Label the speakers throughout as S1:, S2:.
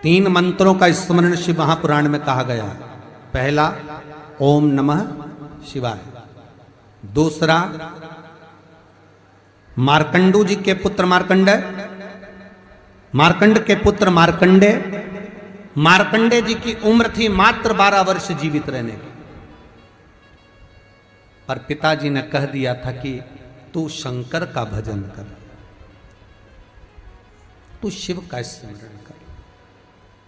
S1: तीन मंत्रों का स्मरण शिव महापुराण में कहा गया है। पहला ओम नमः शिवाय, दूसरा मार्कंडू जी के पुत्र मार्कंडेय, मार्कंड के पुत्र मार्कंडेय, मार्कंडेय जी की उम्र थी मात्र 12 वर्ष जीवित रहने की, पर पिताजी ने कह दिया था कि तू शंकर का भजन कर, तू शिव का स्मरण कर।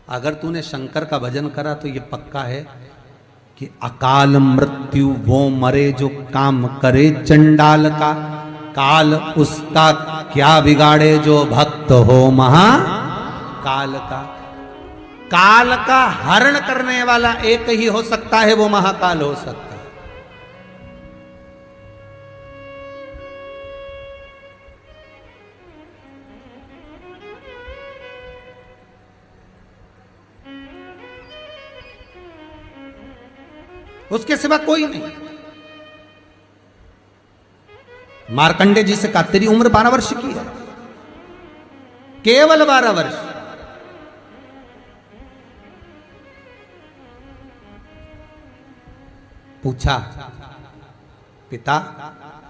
S1: अगर तूने शंकर का भजन करा तो यह पक्का है कि अकाल मृत्यु वो मरे जो काम करे चंडाल का, काल उसका क्या बिगाड़े जो भक्त हो महाकाल का। काल का हरण करने वाला एक ही हो सकता है, वो महाकाल हो सकता है। उसके सिवा कोई नहीं। मार्कंडेय जी से कहा तेरी उम्र 12 वर्ष की है, केवल 12 वर्ष। पूछा पिता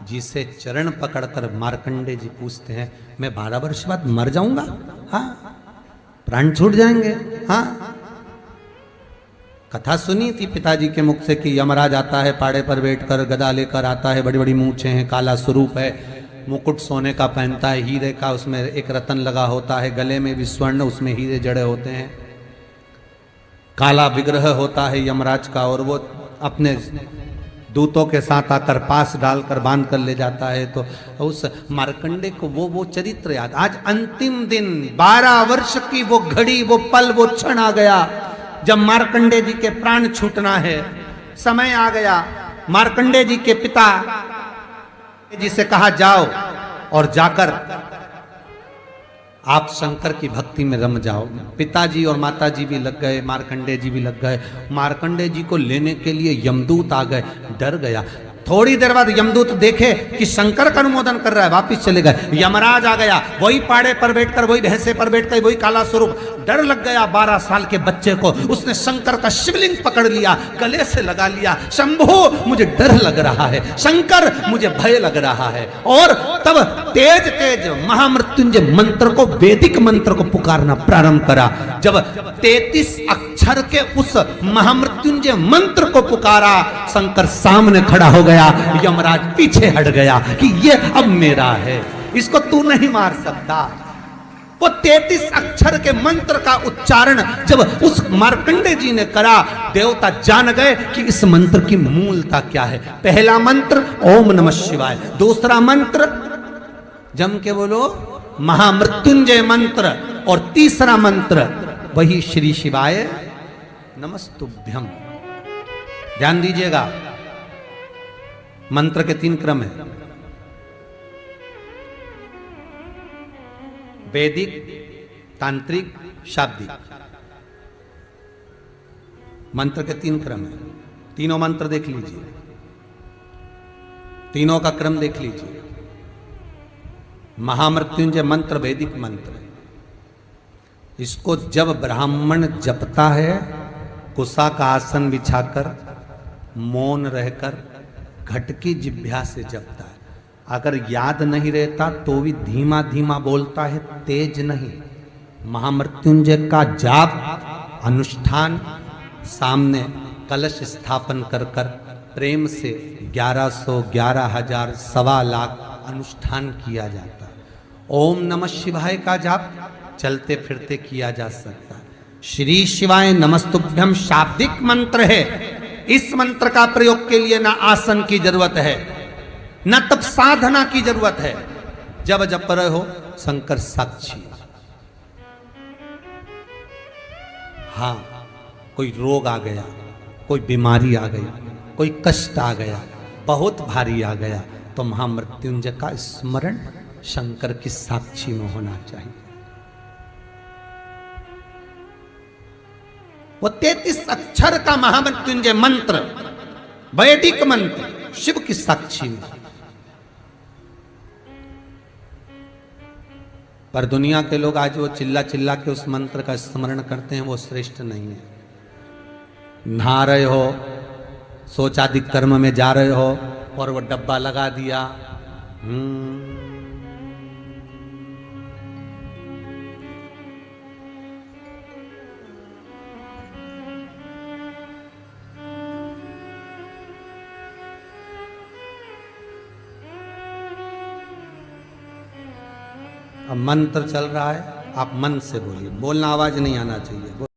S1: जी से चरण पकड़कर मार्कंडेय जी पूछते हैं मैं 12 वर्ष बाद मर जाऊंगा? हाँ, प्राण छूट जाएंगे। हाँ, कथा सुनी थी पिताजी के मुख से कि यमराज आता है, पाड़े पर बैठकर गदा लेकर आता है, बड़ी बड़ी मूंछें हैं, काला स्वरूप है, मुकुट सोने का पहनता है, हीरे का उसमें एक रतन लगा होता है, गले में भी स्वर्ण, उसमें हीरे जड़े होते हैं, काला विग्रह होता है यमराज का, और वो अपने दूतों के साथ आकर पास डालकर बांध कर ले जाता है। तो उस मार्कंडेय को वो चरित्र याद। आज अंतिम दिन 12 वर्ष की वो घड़ी, वो पल, वो क्षण आ गया जब मार्कंडेय जी के प्राण छूटना है। समय आ गया। मार्कंडेय जी के पिता जी से कहा जाओ और जाकर आप शंकर की भक्ति में रम जाओ। पिताजी और माताजी भी लग गए, मार्कंडेय जी भी लग गए। मार्कंडेय जी को लेने के लिए यमदूत आ गए, डर गया। थोड़ी देर बाद यमदूत देखे कि शंकर का अनुमोदन कर रहा है, वापिस चले गए। यमराज आ गया, वही पाड़े पर बैठकर, वही भैंसे पर बैठकर, वही काला स्वरूप। डर लग गया 12 साल के बच्चे को। उसने शंकर का शिवलिंग पकड़ लिया, गले से लगा लिया, शंभो मुझे डर लग रहा है, शंकर मुझे भय लग रहा है। और तब तेज तेज महामृत्युंजय मंत्र को, वैदिक मंत्र को पुकारना प्रारंभ करा। जब 33 अक्षर के उस महामृत्युंजय मंत्र को पुकारा, शंकर सामने खड़ा हो गया, यमराज पीछे हट गया कि ये अब मेरा है, इसको तू नहीं मार सकता। वो 33 अक्षर के मंत्र का उच्चारण जब उस मार्कंडेय जी ने करा, देवता जान गए कि इस मंत्र की मूलता क्या है। पहला मंत्र ओम नमः शिवाय, दूसरा मंत्र जम के बोलो महामृत्युंजय मंत्र, और तीसरा मंत्र वही श्री शिवाय नमस्तुभ्यम। ध्यान दीजिएगा, मंत्र के 3 क्रम है, वैदिक, तांत्रिक, शाब्दिक। मंत्र के 3 क्रम है। तीनों मंत्र देख लीजिए, तीनों का क्रम देख लीजिए। महामृत्युंजय मंत्र वैदिक मंत्र, इसको जब ब्राह्मण जपता है, कुसा का आसन बिछाकर, मौन रहकर, घट की जिह्वा से जपता है। अगर याद नहीं रहता तो भी धीमा धीमा बोलता है, तेज नहीं। महामृत्युंजय का जाप अनुष्ठान, सामने कलश स्थापन कर कर प्रेम से 1100, 11,000, 1.25 लाख अनुष्ठान किया जाता है। ओम नमः शिवाय का जाप चलते फिरते किया जा सकता है। श्री शिवाय नमस्तुभ्यम शाब्दिक मंत्र है। इस मंत्र का प्रयोग के लिए ना आसन की जरूरत है, न तब साधना की जरूरत है। जब जप रहे हो शंकर साक्षी। हाँ, कोई रोग आ गया, कोई बीमारी आ गई, कोई कष्ट आ गया, बहुत भारी आ गया, तो महामृत्युंजय का स्मरण शंकर की साक्षी में होना चाहिए। वो 33 अक्षर का महामृत्युंजय मंत्र, वैदिक मंत्र, शिव की साक्षी में। पर दुनिया के लोग आज वो चिल्ला चिल्ला के उस मंत्र का स्मरण करते हैं, वो श्रेष्ठ नहीं है। नहा रहे हो, सोचाधिक कर्म में जा रहे हो और वो डब्बा लगा दिया। अब मंत्र चल रहा है, आप मन से बोलिए, बोलना आवाज नहीं आना चाहिए।